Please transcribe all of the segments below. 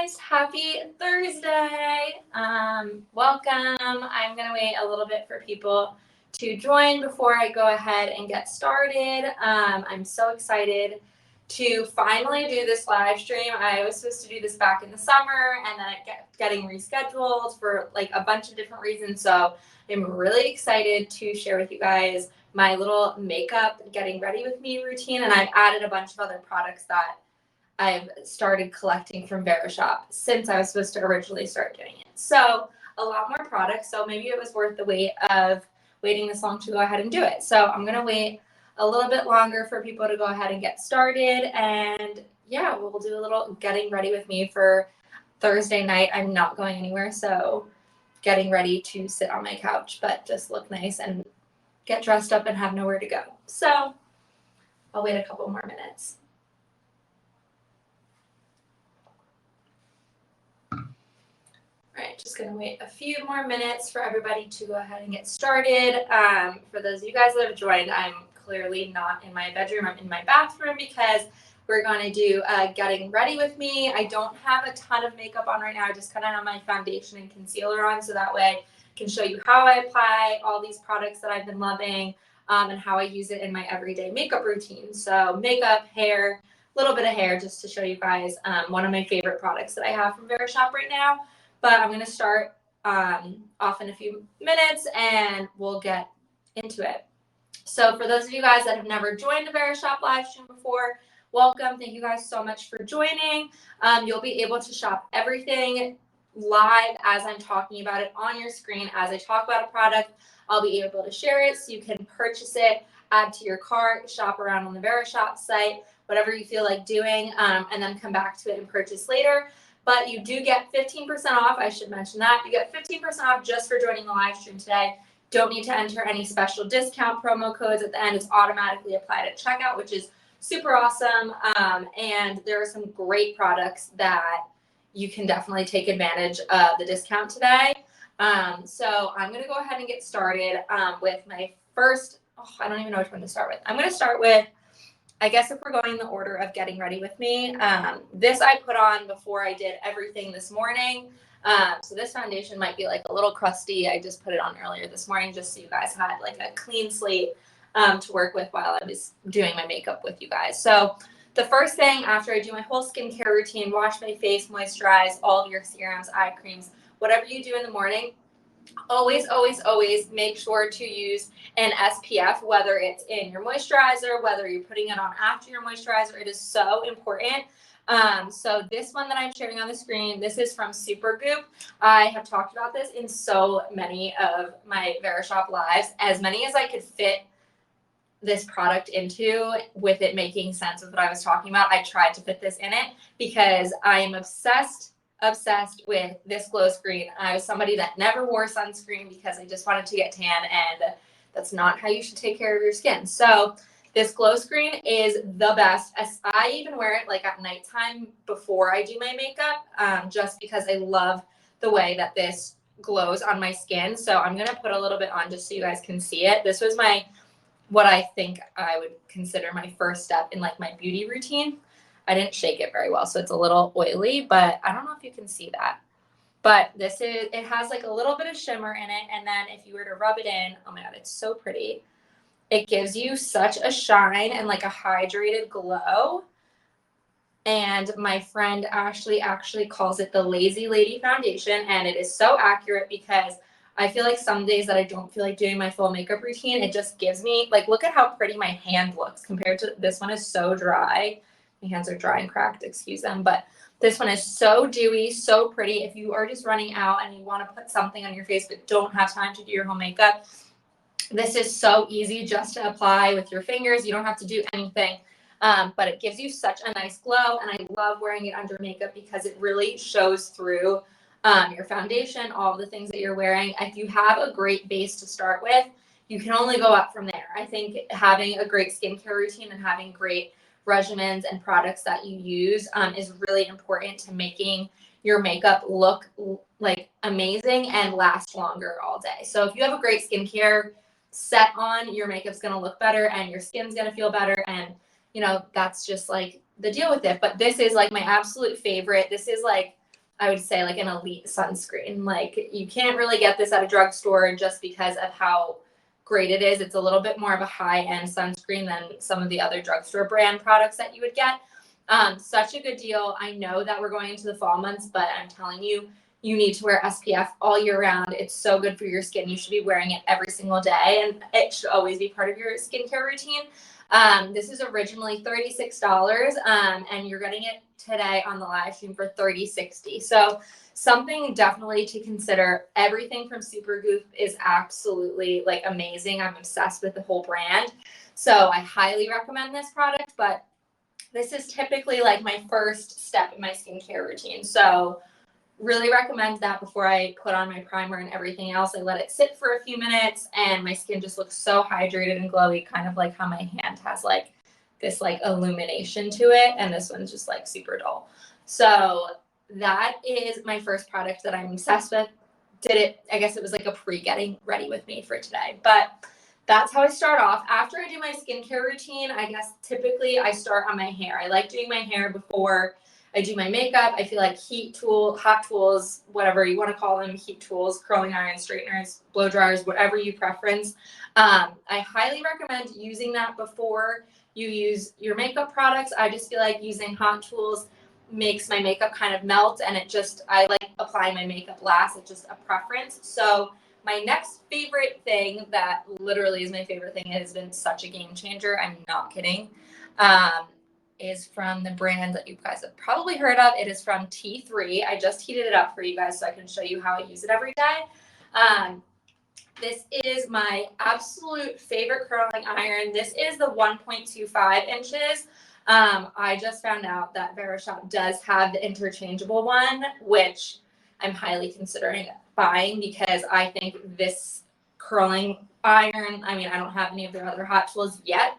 guys, happy Thursday. Welcome. I'm going to wait a little bit for people to join before I go ahead and get started. I'm so excited to finally do this live stream. I was supposed to do this back in the summer and then it getting rescheduled for like a bunch of different reasons. So I'm really excited to share with you guys my little makeup getting ready with me routine. And I've added a bunch of other products that I've started collecting from Verishop since I was supposed to originally start doing it. So a lot more products. So maybe it was worth the wait of waiting this long to go ahead and do it. So I'm going to wait a little bit longer for people to go ahead and get started. And yeah, we'll do a little getting ready with me for Thursday night. I'm not going anywhere. So getting ready to sit on my couch, but just look nice and get dressed up and have nowhere to go. So I'll wait a couple more minutes. All right, just gonna wait a few more minutes for everybody to go ahead and get started. For those of you guys that have joined, I'm clearly not in my bedroom, I'm in my bathroom because we're gonna do getting ready with me. I don't have a ton of makeup on right now, I just kind of have my foundation and concealer on so that way I can show you how I apply all these products that I've been loving and how I use it in my everyday makeup routine. So makeup, hair, a little bit of hair just to show you guys one of my favorite products that I have from Verishop right now. But I'm going to start off in a few minutes and we'll get into it. So for those of you guys that have never joined the Verishop live stream before, welcome. Thank you guys so much for joining. You'll be able to shop everything live as I'm talking about it on your screen. As I talk about a product, I'll be able to share it so you can purchase it, add to your cart, shop around on the Verishop site, whatever you feel like doing, and then come back to it and purchase later. But you do get 15% off. I should mention that. You get 15% off just for joining the live stream today. Don't need to enter any special discount promo codes at the end. It's automatically applied at checkout, which is super awesome. And there are some great products that you can definitely take advantage of the discount today. So I'm going to go ahead and get started with my first, I don't even know which one to start with. I'm going to start with, I guess if we're going in the order of getting ready with me, this I put on before I did everything this morning. So this foundation might be like a little crusty. I just put it on earlier this morning just so you guys had like a clean slate to work with while I was doing my makeup with you guys. So the first thing after I do my whole skincare routine, wash my face, moisturize, all of your serums, eye creams, whatever you do in the morning, always make sure to use an SPF, whether it's in your moisturizer, whether you're putting it on after your moisturizer. It is so important. So this one that I'm sharing on the screen, this is from Supergoop. I have talked about this in so many of my Verishop lives, as many as I could fit this product into with it making sense with what I was talking about. I tried to fit this in it because I am obsessed with this glow screen. I was somebody that never wore sunscreen because I just wanted to get tan, and that's not how you should take care of your skin. So this glow screen is the best. I even wear it like at nighttime before I do my makeup, just because I love the way that this glows on my skin. So I'm gonna put a little bit on just so you guys can see it. This was what I think I would consider my first step in like my beauty routine. I didn't shake it very well, so it's a little oily, but I don't know if you can see that. But it has like a little bit of shimmer in it, and then if you were to rub it in, oh my god, it's so pretty. It gives you such a shine and like a hydrated glow. And my friend Ashley actually calls it the Lazy Lady Foundation, and it is so accurate because I feel like some days that I don't feel like doing my full makeup routine, it just gives me, like, look at how pretty my hand looks compared to this one is so dry. My hands are dry and cracked, excuse them. But this one is so dewy, so pretty. If you are just running out and you want to put something on your face but don't have time to do your home makeup, this is so easy just to apply with your fingers. You don't have to do anything. But it gives you such a nice glow. And I love wearing it under makeup because it really shows through your foundation, all the things that you're wearing. If you have a great base to start with, you can only go up from there. I think having a great skincare routine and having great regimens and products that you use is really important to making your makeup look like amazing and last longer all day. So if you have a great skincare set on, your makeup's going to look better and your skin's going to feel better. And, you know, that's just like the deal with it. But this is like my absolute favorite. This is like I would say like an elite sunscreen. Like you can't really get this at a drugstore just because of how great it is. It's a little bit more of a high-end sunscreen than some of the other drugstore brand products that you would get. Such a good deal. I know that we're going into the fall months, but I'm telling you, you need to wear SPF all year round. It's so good for your skin. You should be wearing it every single day, and it should always be part of your skincare routine. This is originally $36, and you're getting it today on the live stream for $30.60. So something definitely to consider. Everything from Supergoop is absolutely like amazing. I'm obsessed with the whole brand. So I highly recommend this product, but this is typically like my first step in my skincare routine. So really recommend that before I put on my primer and everything else. I let it sit for a few minutes and my skin just looks so hydrated and glowy, kind of like how my hand has like this like illumination to it, and this one's just like super dull. So that is my first product that I'm obsessed with. I guess it was like a pre-getting ready with me for today, but that's how I start off. After I do my skincare routine, I guess typically I start on my hair. I like doing my hair before I do my makeup. I feel like hot tools, whatever you want to call them, heat tools, curling irons, straighteners, blow dryers, whatever you preference. I highly recommend using that before you use your makeup products. I just feel like using hot tools makes my makeup kind of melt, and I like applying my makeup last. It's just a preference. So my next favorite thing that literally is my favorite thing, it has been such a game changer, I'm not kidding, is from the brand that you guys have probably heard of. It is from T3. I just heated it up for you guys so I can show you how I use it every day. This is my absolute favorite curling iron. This is the 1.25 inches. I just found out that Verishop does have the interchangeable one, which I'm highly considering buying because I think this curling iron, I mean, I don't have any of their other hot tools yet.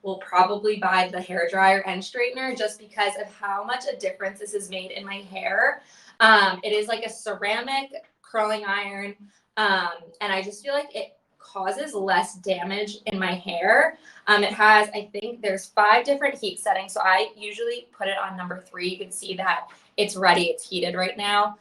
Will probably buy the hair dryer and straightener just because of how much a difference this has made in my hair. It is like a ceramic curling iron, and I just feel like it causes less damage in my hair. It has, I think there's 5 different heat settings, so I usually put it on number 3. You can see that it's ready, it's heated right now.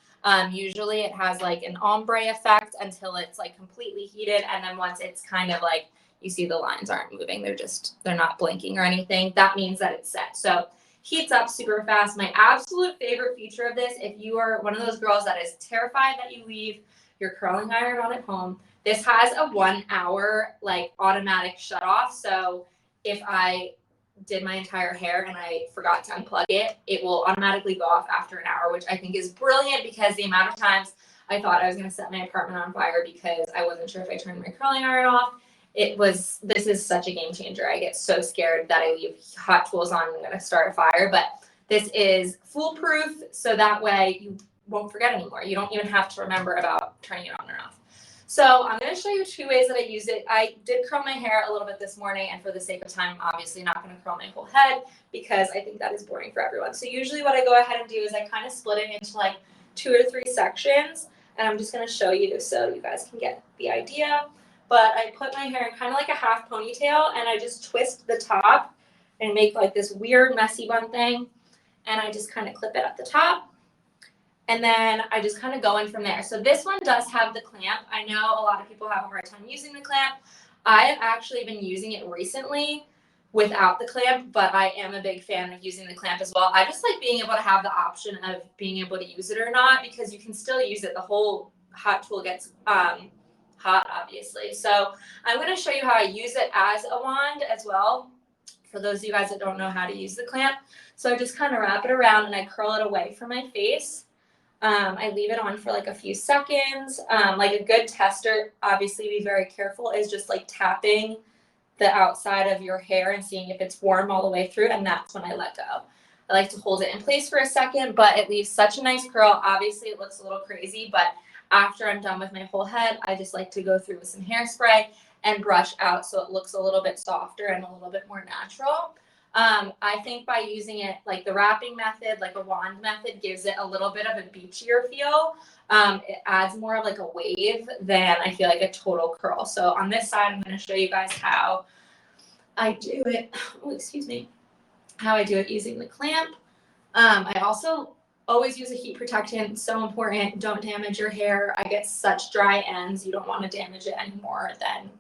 Usually it has like an ombre effect until it's like completely heated, and then once it's kind of like, you see the lines aren't moving, they're not blinking or anything, that means that it's set. So heats up super fast. My absolute favorite feature of this, if you are one of those girls that is terrified that you leave your curling iron on at home, this has a 1 hour like automatic shut off. So if I did my entire hair and I forgot to unplug it, it will automatically go off after an hour, which I think is brilliant because the amount of times I thought I was going to set my apartment on fire because I wasn't sure if I turned my curling iron off. This is such a game changer. I get so scared that I leave hot tools on and I'm going to start a fire, but this is foolproof. So that way you won't forget anymore. You don't even have to remember about turning it on or off. So I'm going to show you 2 ways that I use it. I did curl my hair a little bit this morning, and for the sake of time, I'm obviously not going to curl my whole head because I think that is boring for everyone. So usually what I go ahead and do is I kind of split it into like 2 or 3 sections, and I'm just going to show you so you guys can get the idea. But I put my hair in kind of like a half ponytail, and I just twist the top and make like this weird messy bun thing, and I just kind of clip it at the top. And then I just kind of go in from there. So this one does have the clamp. I know a lot of people have a hard time using the clamp. I have actually been using it recently without the clamp, but I am a big fan of using the clamp as well. I just like being able to have the option of being able to use it or not, because you can still use it. The whole hot tool gets hot, obviously. So I'm going to show you how I use it as a wand as well, for those of you guys that don't know how to use the clamp. So I just kind of wrap it around and I curl it away from my face. I leave it on for like a few seconds. Like a good tester, obviously be very careful, is just like tapping the outside of your hair and seeing if it's warm all the way through, and that's when I let go. I like to hold it in place for a second, but it leaves such a nice curl. Obviously it looks a little crazy, but after I'm done with my whole head, I just like to go through with some hairspray and brush out so it looks a little bit softer and a little bit more natural. I think by using it like the wrapping method, like a wand method, gives it a little bit of a beachier feel. It adds more of like a wave than I feel like a total curl. So on this side, I'm going to show you guys how I do it. Oh, excuse me. How I do it using the clamp. I also Always use a heat protectant. So important. Don't damage your hair. I get such dry ends. You don't want to damage it any more than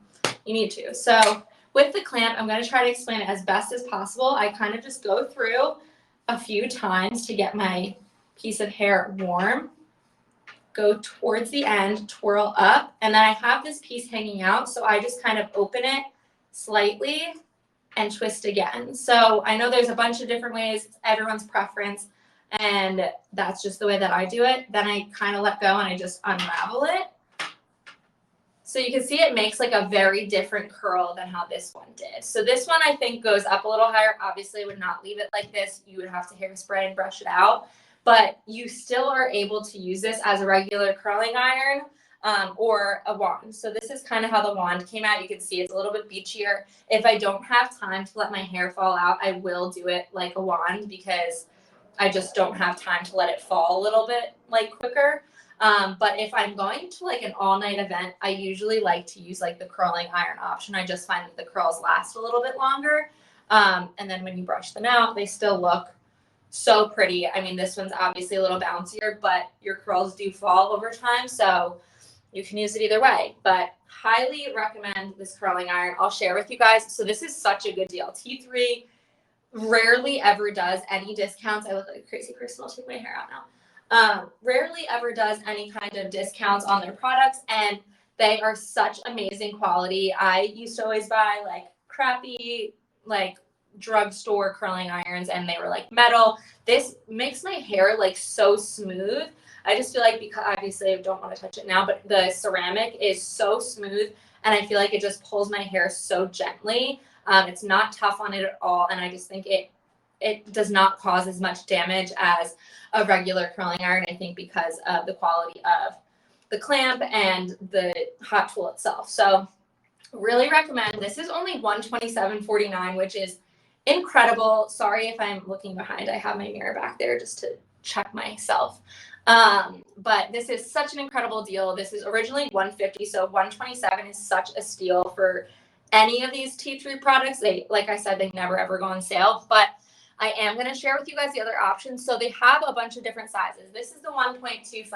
you need to. So with the clamp, I'm going to try to explain it as best as possible. I kind of just go through a few times to get my piece of hair warm. Go towards the end, twirl up, and then I have this piece hanging out, so I just kind of open it slightly and twist again. So I know there's a bunch of different ways, it's everyone's preference, and that's just the way that I do it. Then I kind of let go and I just unravel it. So you can see it makes like a very different curl than how this one did. So this one I think goes up a little higher. Obviously, I would not leave it like this. You would have to hairspray and brush it out. But you still are able to use this as a regular curling iron or a wand. So this is kind of how the wand came out. You can see it's a little bit beachier. If I don't have time to let my hair fall out, I will do it like a wand because I just don't have time to let it fall a little bit like quicker. But if I'm going to like an all night event, I usually like to use like the curling iron option. I just find that the curls last a little bit longer. And then when you brush them out, they still look so pretty. I mean, this one's obviously a little bouncier, but your curls do fall over time. So you can use it either way, but highly recommend this curling iron. I'll share with you guys. So this is such a good deal. T3 rarely ever does any discounts. I look like a crazy person. I'll take my hair out now. Rarely ever does any kind of discounts on their products, and they are such amazing quality. I used to always buy like crappy, like drugstore curling irons, and they were like metal. This makes my hair like so smooth. I just feel like, because obviously I don't want to touch it now, but the ceramic is so smooth, and I feel like it just pulls my hair so gently. It's not tough on it at all, and I just think it does not cause as much damage as a regular curling iron, I think, because of the quality of the clamp and the hot tool itself. So really recommend. This is only $127.49, which is incredible. Sorry if I'm looking behind. I have my mirror back there just to check myself. But this is such an incredible deal. This is originally $150, so $127 is such a steal for any of these T3 products. They, like I said, they never ever go on sale, but I am going to share with you guys the other options. So they have a bunch of different sizes. This is the 1.25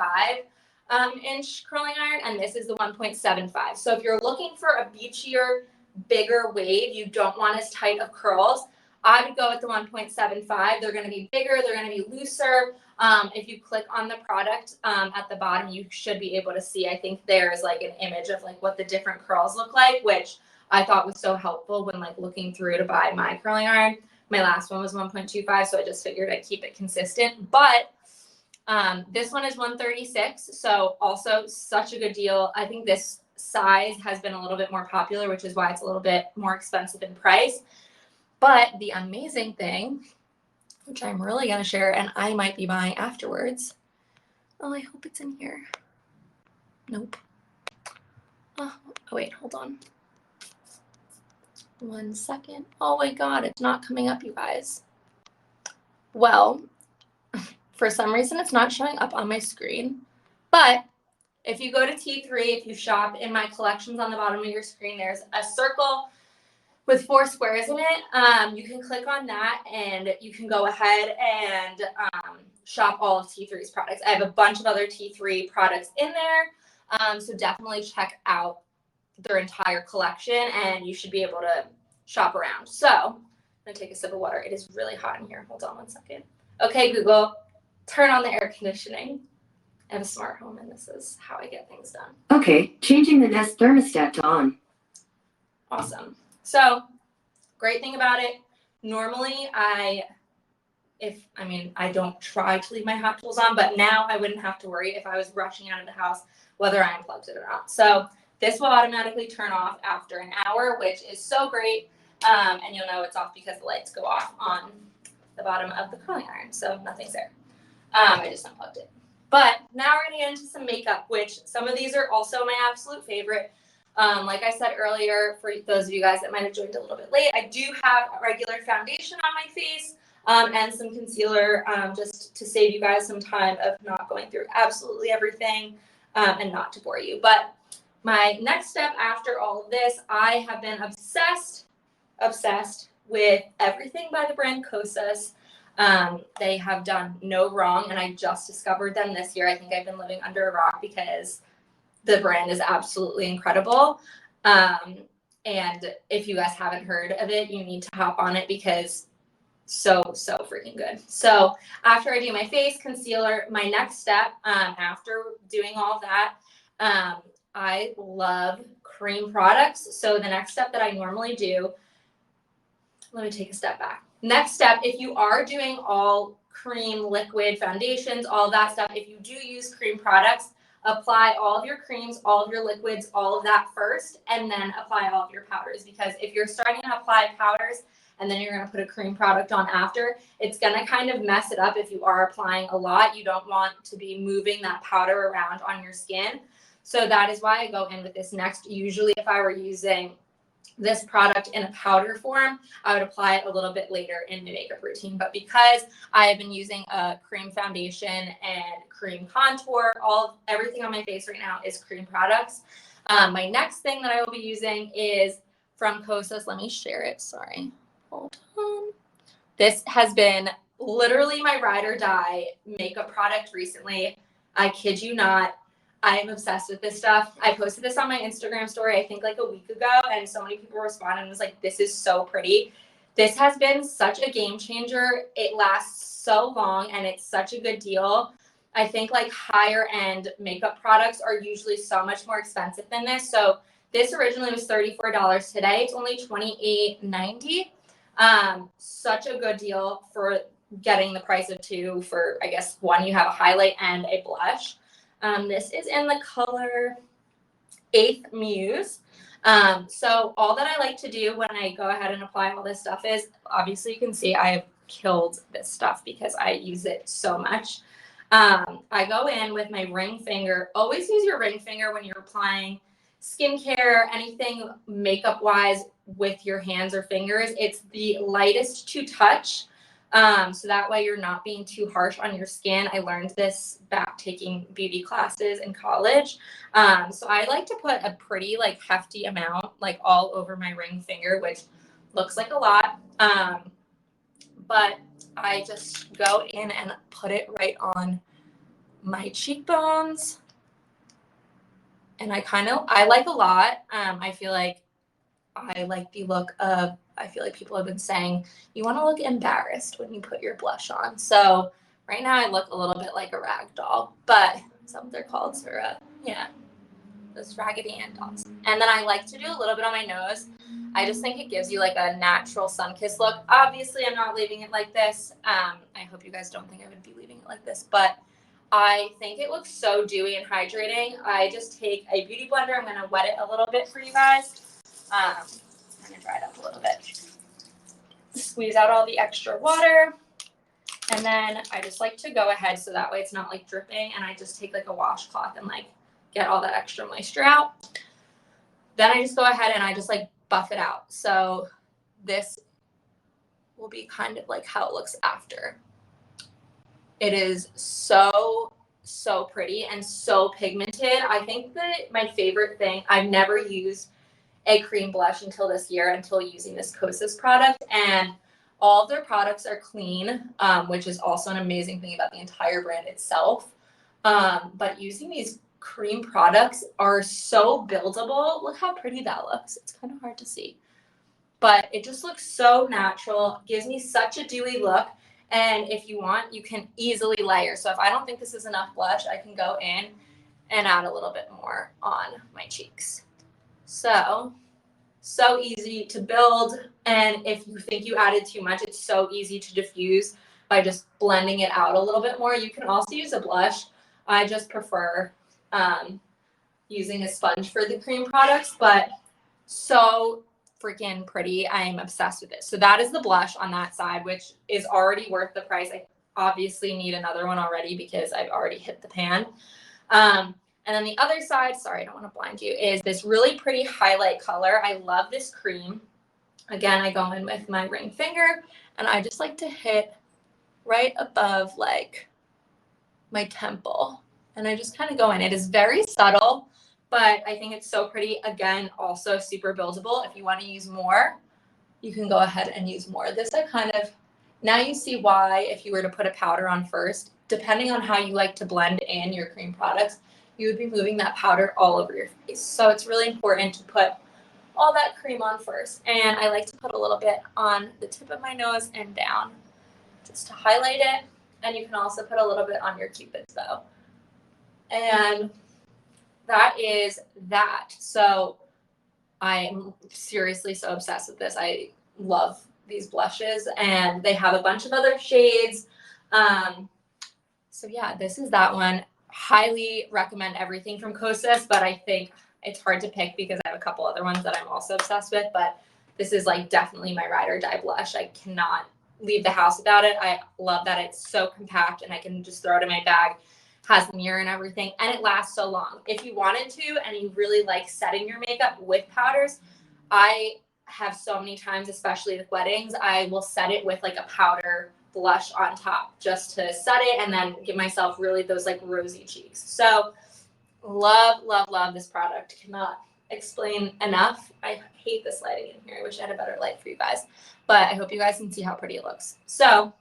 inch curling iron, and this is the 1.75. So if you're looking for a beachier, bigger wave, you don't want as tight of curls, I would go with the 1.75. They're going to be bigger. They're going to be looser. If you click on the product at the bottom, you should be able to see, I think there's like an image of like what the different curls look like, which I thought was so helpful when like looking through to buy my curling iron. My last one was 1.25, so I just figured I'd keep it consistent. But this one is 136, so also such a good deal. I think this size has been a little bit more popular, which is why it's a little bit more expensive in price. But the amazing thing, which I'm really going to share, and I might be buying afterwards. Oh, I hope it's in here. Nope. Oh, wait, hold on. 1 second. Oh my God, it's not coming up, you guys. Well, for some reason, it's not showing up on my screen. But if you go to T3, if you shop in my collections on the bottom of your screen, there's a circle with 4 squares in it. You can click on that and you can go ahead and shop all of T3's products. I have a bunch of other T3 products in there. So definitely check out their entire collection and you should be able to shop around. So I'm gonna take a sip of water. It is really hot in here. Hold on 1 second. Okay, Google, turn on the air conditioning. I have a smart home and this is how I get things done. Okay, changing the Nest thermostat to on. Awesome. So great thing about it, normally I don't try to leave my hot tools on, but now I wouldn't have to worry if I was rushing out of the house whether I unplugged it or not. So this will automatically turn off after an hour, which is so great. And you'll know it's off because the lights go off on the bottom of the curling iron, so nothing's there. I just unplugged it. But now we're gonna get into some makeup, which some of these are also my absolute favorite. Like I said earlier, for those of you guys that might have joined a little bit late, I do have a regular foundation on my face and some concealer just to save you guys some time of not going through absolutely everything and not to bore you. But my next step after all of this, I have been obsessed with everything by the brand Kosas. They have done no wrong, and I just discovered them this year. I think I've been living under a rock because the brand is absolutely incredible. And if you guys haven't heard of it, you need to hop on it because so freaking good. So after I do my face concealer, my next step after doing all of that, I love cream products. So the next step that I normally do, let me take a step back. Next step, if you are doing all cream, liquid, foundations, all that stuff, if you do use cream products, apply all of your creams, all of your liquids, all of that first, and then apply all of your powders. Because if you're starting to apply powders and then you're going to put a cream product on after, it's going to kind of mess it up if you are applying a lot. You don't want to be moving that powder around on your skin. So that is why I go in with this next. Usually if I were using this product in a powder form, I would apply it a little bit later in the makeup routine. But because I have been using a cream foundation and cream contour, everything on my face right now is cream products. My next thing that I will be using is from Kosas. Let me share it. Sorry. Hold on. This has been literally my ride or die makeup product recently. I kid you not. I am obsessed with this stuff. I posted this on my Instagram story, I think like a week ago, and so many people responded and was like, this is so pretty. This has been such a game changer. It lasts so long and it's such a good deal. I think like higher end makeup products are usually so much more expensive than this. So this originally was $34. Today it's only $28.90. Such a good deal for getting the price of two for, I guess, one, you have a highlight and a blush. This is in the color 8th Muse. So all that I like to do when I go ahead and apply all this stuff is, obviously you can see I have killed this stuff because I use it so much. I go in with my ring finger. Always use your ring finger when you're applying skincare, anything makeup wise with your hands or fingers. It's the lightest to touch. So that way you're not being too harsh on your skin. I learned this back taking beauty classes in college. So I like to put a pretty like hefty amount like all over my ring finger, which looks like a lot. But I just go in and put it right on my cheekbones. And I like a lot. I feel like I like the look of, I feel like people have been saying, you want to look embarrassed when you put your blush on. So right now I look a little bit like a rag doll, but that's what they're called. So yeah, those Raggedy Ann dolls. And then I like to do a little bit on my nose. I just think it gives you like a natural sun-kissed look. Obviously, I'm not leaving it like this. I hope you guys don't think I would be leaving it like this, but I think it looks so dewy and hydrating. I just take a beauty blender. I'm going to wet it a little bit for you guys. Kind of dry it up a little bit. Squeeze out all the extra water. And then I just like to go ahead so that way it's not like dripping. And I just take like a washcloth and like get all that extra moisture out. Then I just go ahead and I just like buff it out. So this will be kind of like how it looks after. It is so pretty and so pigmented. I think that my favorite thing, I've never used a cream blush until this year, until using this Kosas product, and all of their products are clean, which is also an amazing thing about the entire brand itself. But using these cream products are so buildable. Look how pretty that looks. It's kind of hard to see, but it just looks so natural, gives me such a dewy look. And if you want, you can easily layer. So if I don't think this is enough blush, I can go in and add a little bit more on my cheeks. So easy to build. And if you think you added too much, it's so easy to diffuse by just blending it out a little bit more. You can also use a blush. I just prefer using a sponge for the cream products, but so freaking pretty. I am obsessed with it. So that is the blush on that side, which is already worth the price. I obviously need another one already because I've already hit the pan. And then the other side, sorry, I don't want to blind you, is this really pretty highlight color. I love this cream. Again, I go in with my ring finger and I just like to hit right above like my temple. And I just kind of go in. It is very subtle, but I think it's so pretty. Again, also super buildable. If you want to use more, you can go ahead and use more. This I kind of Now you see why if you were to put a powder on first, depending on how you like to blend in your cream products, you would be moving that powder all over your face. So it's really important to put all that cream on first. And I like to put a little bit on the tip of my nose and down just to highlight it. And you can also put a little bit on your Cupid's bow. And that is that. So I'm seriously so obsessed with this. I love these blushes, and they have a bunch of other shades. So yeah, this is that one. Highly recommend everything from Kosas, but I think it's hard to pick because I have a couple other ones that I'm also obsessed with, but this is like definitely my ride or die blush. I cannot leave the house without it. I love that it's so compact and I can just throw it in my bag, has the mirror and everything, and it lasts so long. If you wanted to and you really like setting your makeup with powders, I have so many times, especially with weddings, I will set it with like a powder blush on top just to set it and then give myself really those like rosy cheeks. So love, love, love this product. Cannot explain enough. I hate this lighting in here. I wish I had a better light for you guys, but I hope you guys can see how pretty it looks. So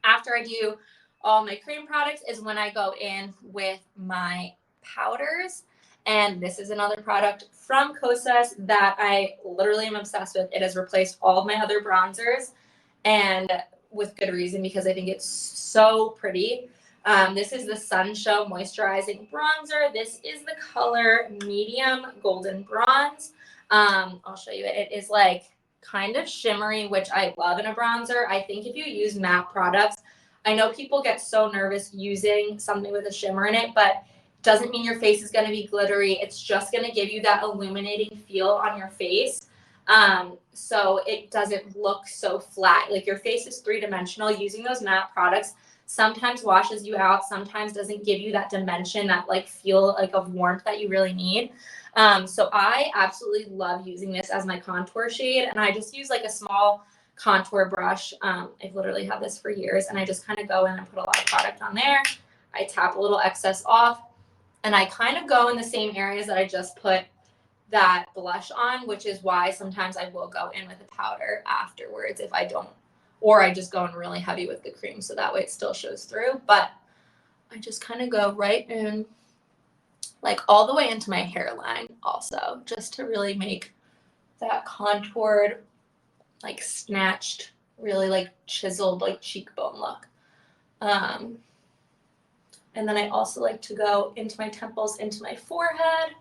after I do all my cream products is when I go in with my powders. And this is another product from Kosas that I literally am obsessed with. It has replaced all of my other bronzers, and with good reason, because I think it's so pretty. This is the Sun Show Moisturizing Bronzer. This is the color Medium Golden Bronze. I'll show you it. It is like kind of shimmery, which I love in a bronzer. I think if you use matte products, I know people get so nervous using something with a shimmer in it, but doesn't mean your face is going to be glittery. It's just going to give you that illuminating feel on your face. So it doesn't look so flat. Like your face is three-dimensional. Using those matte products sometimes washes you out, sometimes doesn't give you that dimension, that like feel like of warmth that you really need. So I absolutely love using this as my contour shade, and I just use like a small contour brush. I've literally had this for years, and I just kind of go in and put a lot of product on there. I tap a little excess off, and I kind of go in the same areas that I just put that blush on, which is why sometimes I will go in with a powder afterwards if I don't, or I just go in really heavy with the cream, so that way it still shows through. But I just kind of go right in, like all the way into my hairline also, just to really make that contoured, like snatched, really like chiseled, like cheekbone look. And then I also like to go into my temples, into my forehead.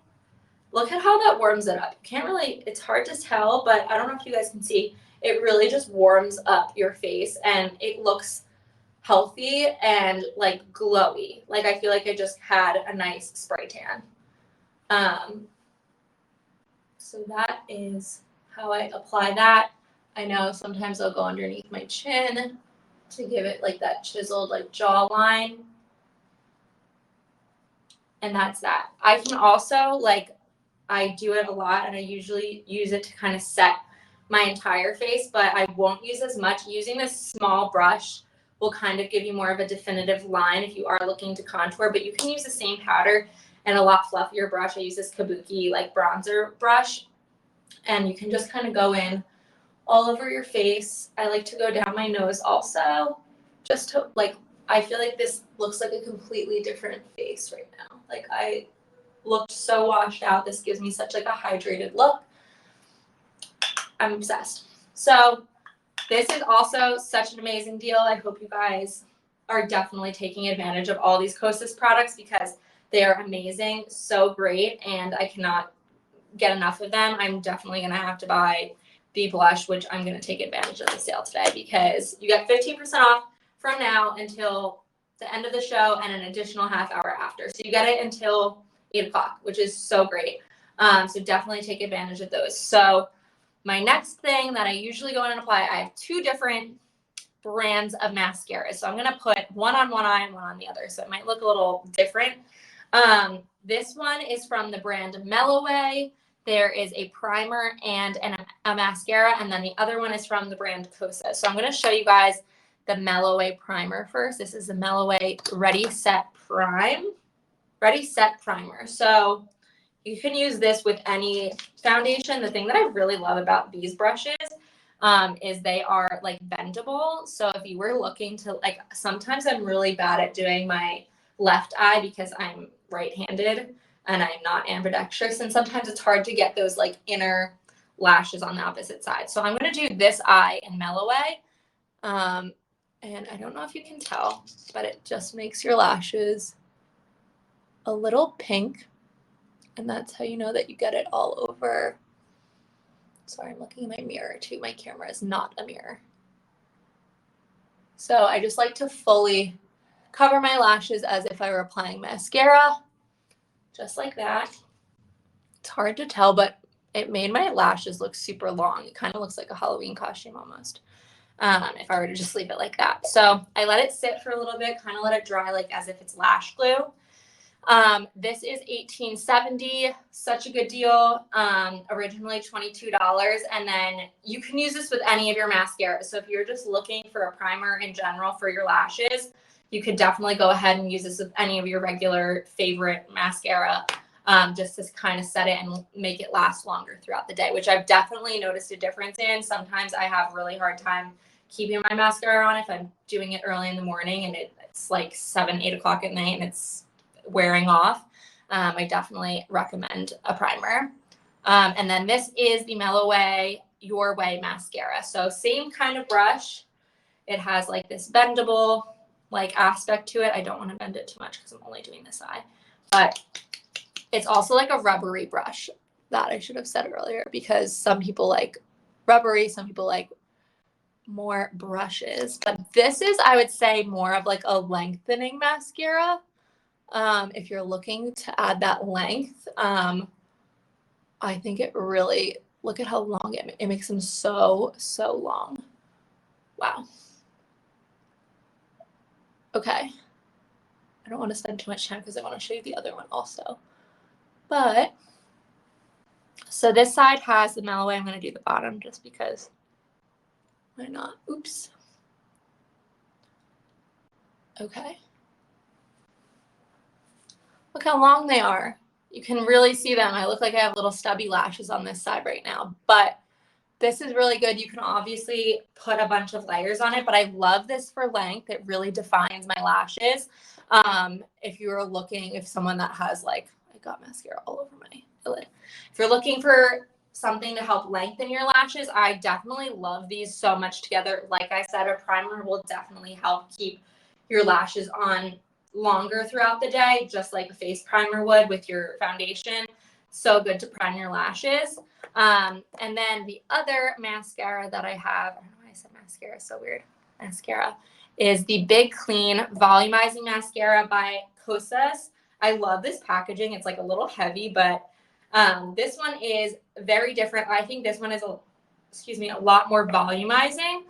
Look at how that warms it up. You can't really, it's hard to tell, but I don't know if you guys can see, it really just warms up your face and it looks healthy and like glowy. Like I feel like I just had a nice spray tan. So that is how I apply that. I know sometimes I'll go underneath my chin to give it like that chiseled like jawline. And that's that. I can also like, I do it a lot and I usually use it to kind of set my entire face, but I won't use as much. Using this small brush will kind of give you more of a definitive line if you are looking to contour, but you can use the same powder and a lot fluffier brush. I use this Kabuki like bronzer brush, and you can just kind of go in all over your face. I like to go down my nose also, just to like, I feel like this looks like a completely different face right now. Like I looked so washed out. This gives me such like a hydrated look. I'm obsessed. So this is also such an amazing deal. I hope you guys are definitely taking advantage of all these Kosas products because they are amazing, so great, and I cannot get enough of them. I'm definitely going to have to buy the blush, which I'm going to take advantage of the sale today because you get 15% off from now until the end of the show and an additional half hour after. So you get it until 8 o'clock, which is so great. So definitely take advantage of those. So my next thing that I usually go in and apply, I have two different brands of mascaras. So I'm going to put one on one eye and one on the other. So it might look a little different. This one is from the brand Melloway. There is a primer and a mascara, and then the other one is from the brand Kosas. So I'm going to show you guys the Melloway primer first. This is the Melloway Ready Set Primer. So you can use this with any foundation. The thing that I really love about these brushes is they are like bendable. So if you were looking to like, sometimes I'm really bad at doing my left eye because I'm right-handed and I'm not ambidextrous. And sometimes it's hard to get those like inner lashes on the opposite side. So I'm going to do this eye in Melloway. And I don't know if you can tell, but it just makes your lashes a little pink. And that's how you know that you get it all over. Sorry, I'm looking in my mirror too. My camera is not a mirror. So I just like to fully cover my lashes as if I were applying mascara, just like that. It's hard to tell, but it made my lashes look super long. It kind of looks like a Halloween costume almost, if I were to just leave it like that. So I let it sit for a little bit, kind of let it dry like as if it's lash glue. This is $18.70, such a good deal. Originally $22, and then you can use this with any of your mascaras. So if you're just looking for a primer in general for your lashes, you could definitely go ahead and use this with any of your regular favorite mascara, just to kind of set it and make it last longer throughout the day, which I've definitely noticed a difference in. Sometimes I have really hard time keeping my mascara on if I'm doing it early in the morning and it's like 7, 8 o'clock at night and it's wearing off. I definitely recommend a primer. And then this is the Melloway Your Way mascara. So same kind of brush. It has like this bendable like aspect to it. I don't want to bend it too much because I'm only doing this eye, but it's also like a rubbery brush. That I should have said earlier, because some people like rubbery, some people like more brushes, but this is, I would say, more of like a lengthening mascara. If you're looking to add that length, I think it really, look at how long it makes them so long. Wow. Okay. I don't want to spend too much time because I want to show you the other one also. But, so this side has the Melloway. I'm going to do the bottom just because, why not? Oops. Okay. Look how long they are. You can really see them. I look like I have little stubby lashes on this side right now, but this is really good. You can obviously put a bunch of layers on it, but I love this for length. It really defines my lashes. If you're looking, if someone that has like, I got mascara all over my lid. If you're looking for something to help lengthen your lashes, I definitely love these so much together. Like I said, a primer will definitely help keep your lashes on longer throughout the day, just like a face primer would with your foundation. So good to prime your lashes. And then the other mascara that I have, I don't know why I said mascara, so weird. Mascara is the Big Clean Volumizing Mascara by Kosas. I love this packaging. It's like a little heavy, but this one is very different. I think this one is a lot more volumizing.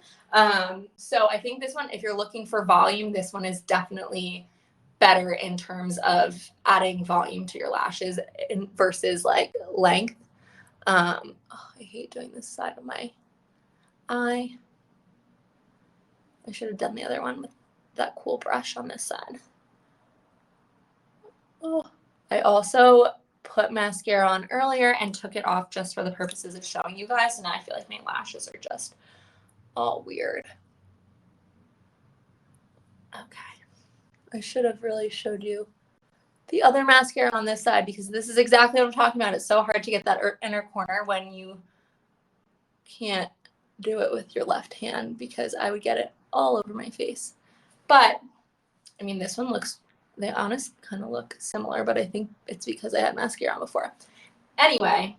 So I think this one, if you're looking for volume, this one is definitely better in terms of adding volume to your lashes versus like length. I hate doing this side of my eye. I should have done the other one with that cool brush on this side. Oh, I also put mascara on earlier and took it off just for the purposes of showing you guys. And now I feel like my lashes are just all weird. Okay. I should have really showed you the other mascara on this side because this is exactly what I'm talking about. It's so hard to get that inner corner when you can't do it with your left hand because I would get it all over my face. But, I mean, this one looks, they honestly kind of look similar, but I think it's because I had mascara on before. Anyway,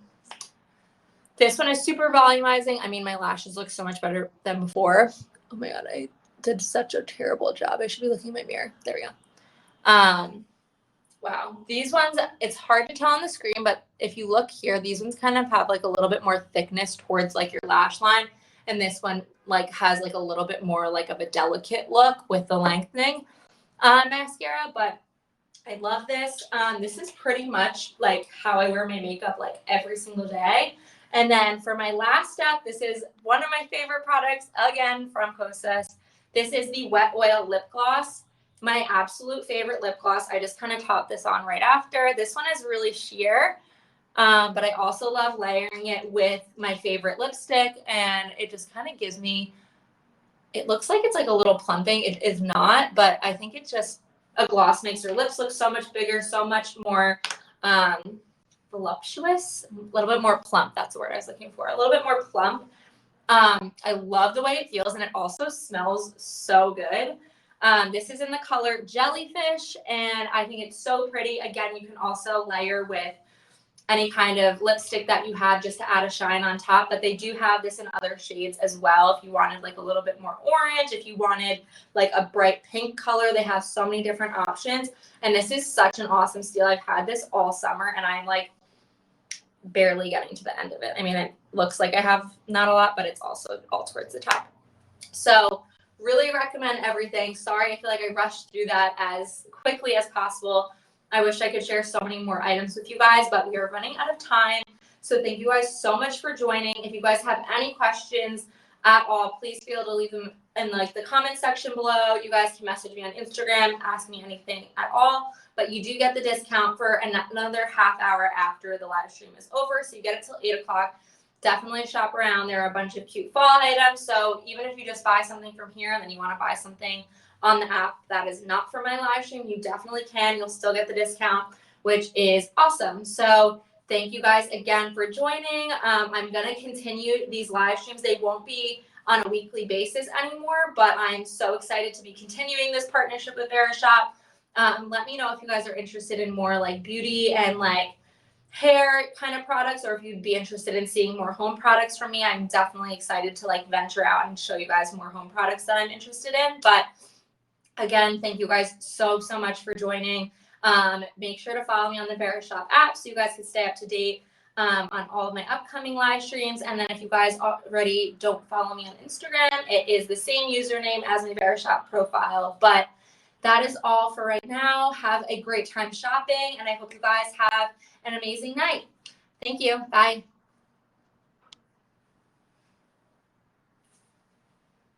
this one is super volumizing. I mean, my lashes look so much better than before. Oh my God, I did such a terrible job. I should be looking in my mirror. There we go. Wow. These ones, it's hard to tell on the screen, but if you look here, these ones kind of have like a little bit more thickness towards like your lash line. And this one like has like a little bit more like of a delicate look with the lengthening mascara, but I love this. This is pretty much like how I wear my makeup like every single day. And then for my last step, this is one of my favorite products, again, from Kosas. This is the Wet Oil Lip Gloss. My absolute favorite lip gloss. I just kind of topped this on right after. This one is really sheer. But I also love layering it with my favorite lipstick, and it just kind of gives me, it looks like it's like a little plumping. It is not, but I think it just, a gloss makes your lips look so much bigger, so much more voluptuous, a little bit more plump. That's the word I was looking for. A little bit more plump. I love the way it feels, and it also smells so good. This is in the color Jellyfish, and I think it's so pretty. Again, you can also layer with any kind of lipstick that you have just to add a shine on top, but they do have this in other shades as well. If you wanted like a little bit more orange, if you wanted like a bright pink color, they have so many different options. And this is such an awesome steal. I've had this all summer, and I'm like barely getting to the end of it. I mean, it looks like I have not a lot, but it's also all towards the top. So really recommend everything. Sorry, I feel like I rushed through that as quickly as possible. I wish I could share so many more items with you guys, but we are running out of time. So thank you guys so much for joining. If you guys have any questions at all, please feel to leave them in like the comment section below. You guys can message me on Instagram, ask me anything at all. But you do get the discount for another half hour after the live stream is over. So you get it till 8 o'clock. Definitely shop around. There are a bunch of cute fall items. So even if you just buy something from here and then you want to buy something on the app that is not for my live stream, you definitely can. You'll still get the discount, which is awesome. So thank you guys again for joining. I'm going to continue these live streams. They won't be on a weekly basis anymore, but I'm so excited to be continuing this partnership with Verishop. Let me know if you guys are interested in more like beauty and like hair kind of products, or if you'd be interested in seeing more home products from me. I'm definitely excited to like venture out and show you guys more home products that I'm interested in. But again, thank you guys so much for joining. Make sure to follow me on the Verishop app so you guys can stay up to date on all of my upcoming live streams. And then if you guys already don't follow me on Instagram, it is the same username as my Verishop profile. But that is all for right now. Have a great time shopping, and I hope you guys have an amazing night. Thank you. Bye.